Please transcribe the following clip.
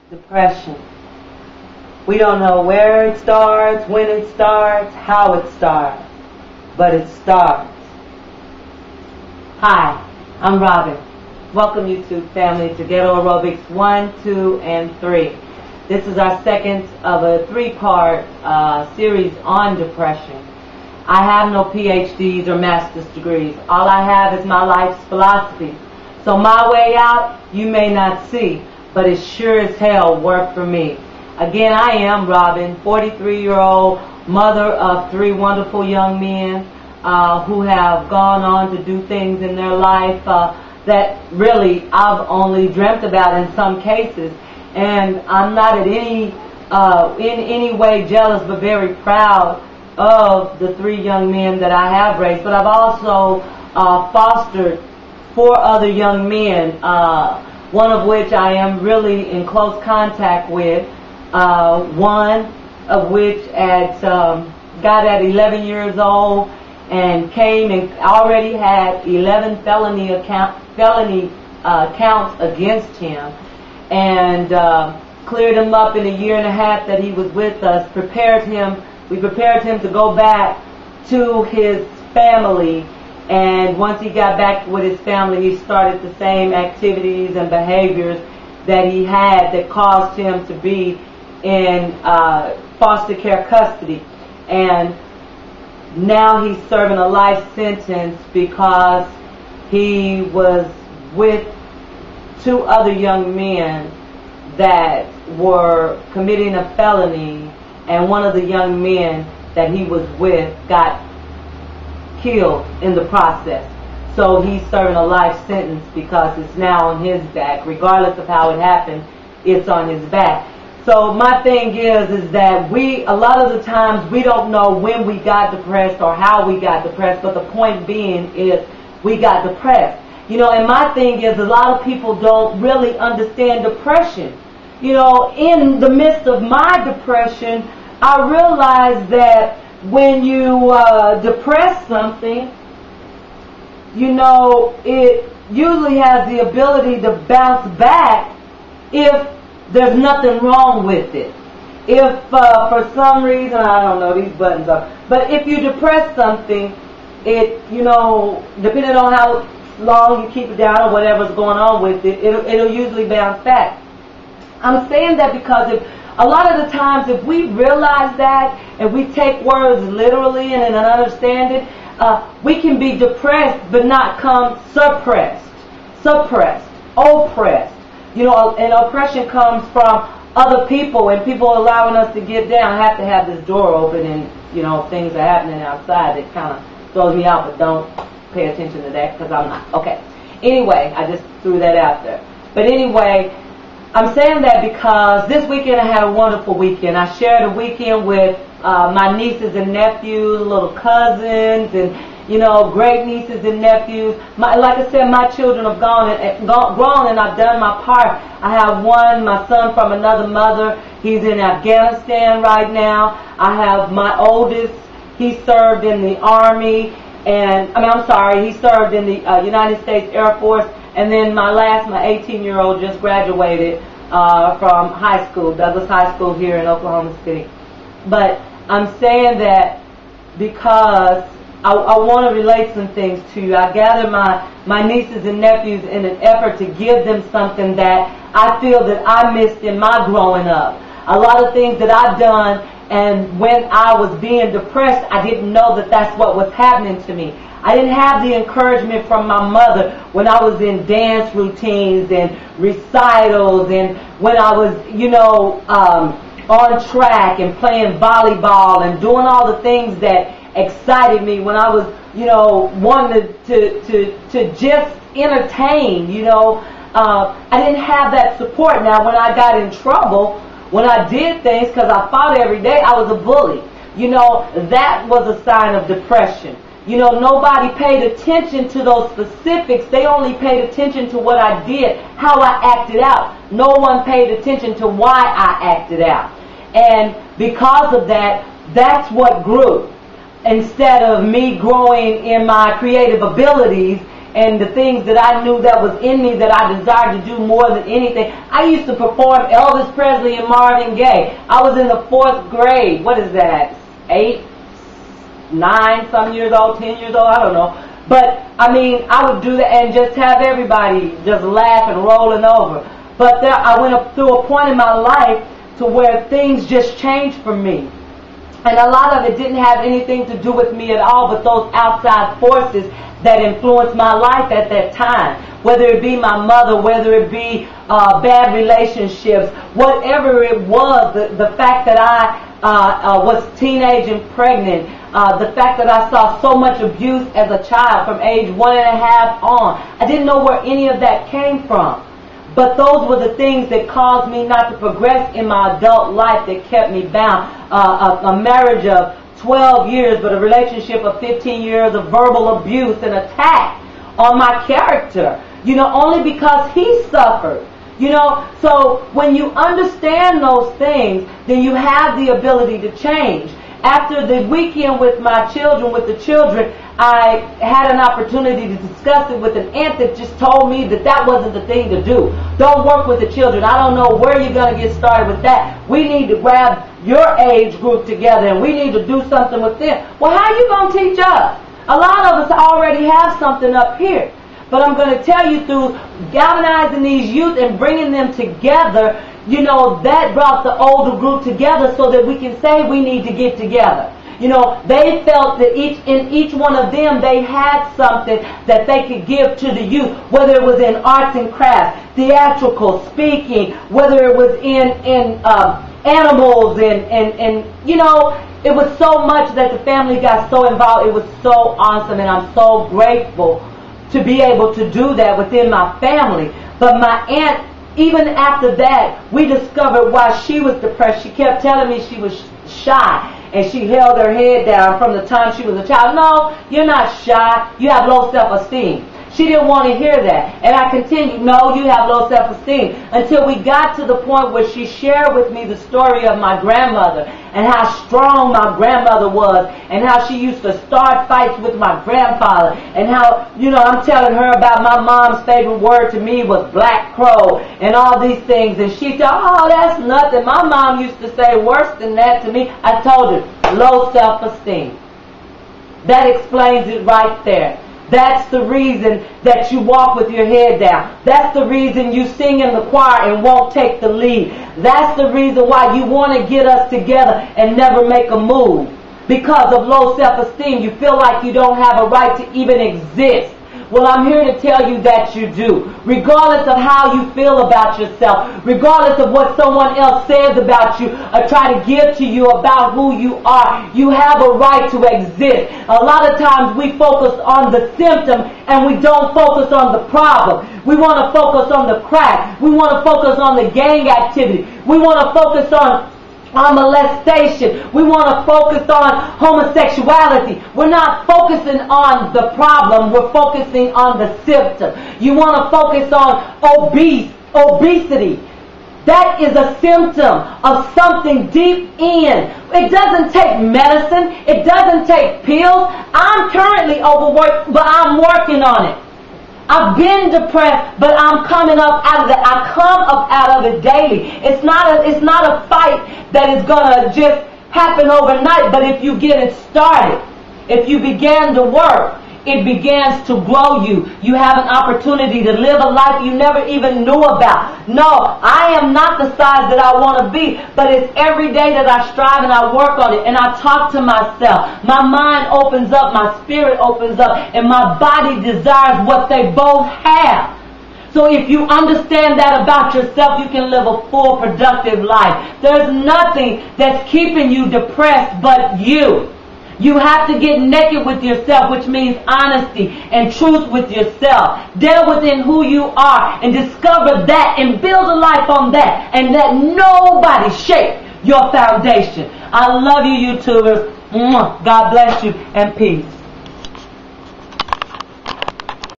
Depression. We don't know where it starts, when it starts, how it starts, but it starts. Hi, I'm Robin. Welcome YouTube family to Ghetto Aerobics 1, 2, and 3. This is our second of a three-part series on depression. I have no PhDs or master's degrees. All I have is my life's philosophy. So my way out, you may not see, but it sure as hell worked for me. Again, I am Robin, 43-year-old mother of three wonderful young men who have gone on to do things in their life that really I've only dreamt about in some cases. And I'm not at in any way jealous, but very proud of the three young men that I have raised. But I've also fostered 4 other young men, one of which I am really in close contact with, one of which got at 11 years old and came and already had 11 felony counts against him, and cleared him up in a year and a half that he was with us. We prepared him to go back to his family, and once he got back with his family, he started the same activities and behaviors that he had that caused him to be in foster care custody. And now he's serving a life sentence because he was with 2 other young men that were committing a felony, and one of the young men that he was with got killed in the process. So he's serving a life sentence because it's now on his back. Regardless of how it happened, it's on his back. So my thing is that a lot of the times we don't know when we got depressed or how we got depressed, but the point being is we got depressed. You know, and my thing is a lot of people don't really understand depression. You know, in the midst of my depression, I realized that when you depress something, you know, it usually has the ability to bounce back if there's nothing wrong with it. If for some reason, I don't know, these buttons are, but if you depress something, it, you know, depending on how long you keep it down or whatever's going on with it, it'll usually bounce back. I'm saying that because a lot of the times if we realize that and we take words literally and understand it, we can be depressed but not come suppressed, oppressed. You know, and oppression comes from other people and people allowing us to get down. I have to have this door open and, you know, things are happening outside that kind of throws me out, but don't pay attention to that because I'm not. Okay. Anyway, I just threw that out there. But anyway, I'm saying that because this weekend I had a wonderful weekend. I shared a weekend with my nieces and nephews, little cousins, and, you know, great nieces and nephews. Like I said, my children have grown and I've done my part. I have one, my son from another mother. He's in Afghanistan right now. I have my oldest. He served in the Army, and he served in the United States Air Force. And then my 18-year-old just graduated from high school, Douglas High School here in Oklahoma City. But I'm saying that because I want to relate some things to you. I gather my nieces and nephews in an effort to give them something that I feel that I missed in my growing up. A lot of things that I've done, and when I was being depressed, I didn't know that that's what was happening to me. I didn't have the encouragement from my mother when I was in dance routines and recitals, and when I was, you know, on track and playing volleyball and doing all the things that excited me when I was, you know, wanting to just entertain, you know. I didn't have that support. Now, when I got in trouble, when I did things, because I fought every day, I was a bully. You know, that was a sign of depression. You know, nobody paid attention to those specifics. They only paid attention to what I did, how I acted out. No one paid attention to why I acted out. And because of that, that's what grew. Instead of me growing in my creative abilities and the things that I knew that was in me that I desired to do more than anything. I used to perform Elvis Presley and Marvin Gaye. I was in the 4th grade. What is that? 8, 9, some years old, 10 years old, I don't know. But, I mean, I would do that and just have everybody just laugh and rolling over. But there, I went up through a point in my life to where things just changed for me. And a lot of it didn't have anything to do with me at all, but those outside forces that influenced my life at that time. Whether it be my mother, whether it be bad relationships, whatever it was, the fact that I was teenage and pregnant, the fact that I saw so much abuse as a child from age 1.5 on. I didn't know where any of that came from. But those were the things that caused me not to progress in my adult life, that kept me bound. A marriage of 12 years, but a relationship of 15 years of verbal abuse and attack on my character. You know, only because he suffered. You know, so when you understand those things, then you have the ability to change. After the weekend with my children, with the children, I had an opportunity to discuss it with an aunt that just told me that that wasn't the thing to do. Don't work with the children. I don't know where you're going to get started with that. We need to grab your age group together and we need to do something with them. Well, how are you going to teach us? A lot of us already have something up here. But I'm going to tell you, through galvanizing these youth and bringing them together, you know, that brought the older group together so that we can say we need to get together. You know, they felt that in each one of them, they had something that they could give to the youth, whether it was in arts and crafts, theatrical, speaking, whether it was in animals, and you know, it was so much that the family got so involved. It was so awesome, and I'm so grateful to be able to do that within my family. But my aunt, even after that, we discovered why she was depressed. She kept telling me she was shy, and she held her head down from the time she was a child. No, you're not shy. You have low self-esteem. She didn't want to hear that. And I continued, no, you have low self-esteem. Until we got to the point where she shared with me the story of my grandmother and how strong my grandmother was and how she used to start fights with my grandfather and how, you know, I'm telling her about my mom's favorite word to me was black crow and all these things. And she said, oh, that's nothing. My mom used to say worse than that to me. I told her, low self-esteem. That explains it right there. That's the reason that you walk with your head down. That's the reason you sing in the choir and won't take the lead. That's the reason why you want to get us together and never make a move. Because of low self-esteem, you feel like you don't have a right to even exist. Well, I'm here to tell you that you do. Regardless of how you feel about yourself, regardless of what someone else says about you or try to give to you about who you are, you have a right to exist. A lot of times we focus on the symptom and we don't focus on the problem. We want to focus on the crack. We want to focus on the gang activity. We want to focus on molestation. We want to focus on homosexuality. We're not focusing on the problem. We're focusing on the symptom. You want to focus on obesity. That is a symptom of something deep in. It doesn't take medicine. It doesn't take pills. I'm currently overworked, but I'm working on it. I've been depressed, but I'm coming up out of it. I come up out of it daily. It's not a fight that is gonna just happen overnight, but if you get it started, if you begin to work, it begins to grow you. You have an opportunity to live a life you never even knew about. No, I am not the size that I want to be, but it's every day that I strive and I work on it and I talk to myself. My mind opens up, my spirit opens up, and my body desires what they both have. So if you understand that about yourself, you can live a full, productive life. There's nothing that's keeping you depressed but you. You have to get naked with yourself, which means honesty and truth with yourself. Deal within who you are and discover that and build a life on that, and let nobody shake your foundation. I love you, YouTubers. God bless you and peace.